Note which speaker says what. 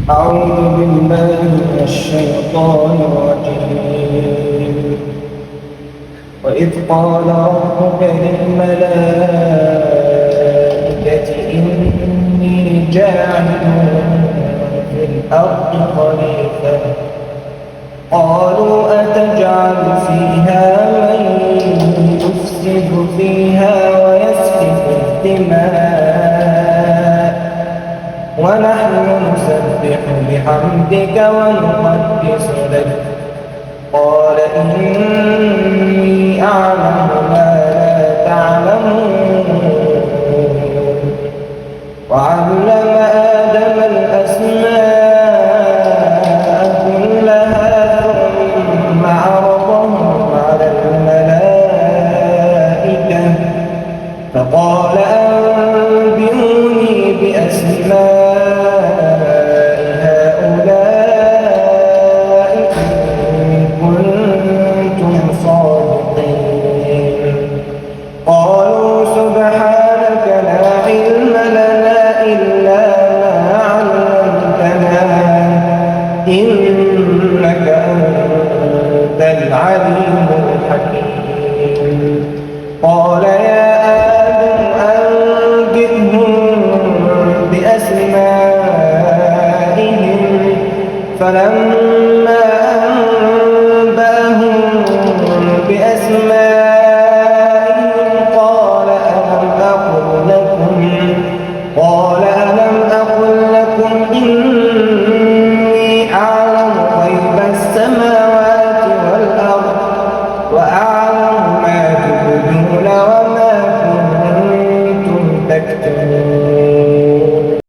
Speaker 1: أعوذ بالله من الشيطان الرجيم. وإذ قال ربك للملائكة إني جاعل في الأرض خليفة قالوا أتجعل فيها من يفسد فيها ويسفك الدماء ونحن نسبح بحمدك ونقدس لك قال إني أعلم ما لا تعلمون. وعلم آدم الأسماء كلها ثم عرضهم على الملائكة فقال أنبئوني بأسماء هؤلاء إن كنتم صادقين. قالوا سبحانك لا علم لنا إلا ما علمتنا إنك أنت العليم الحكيم. قال يا آدم أنبئهم بأسمائهم فلما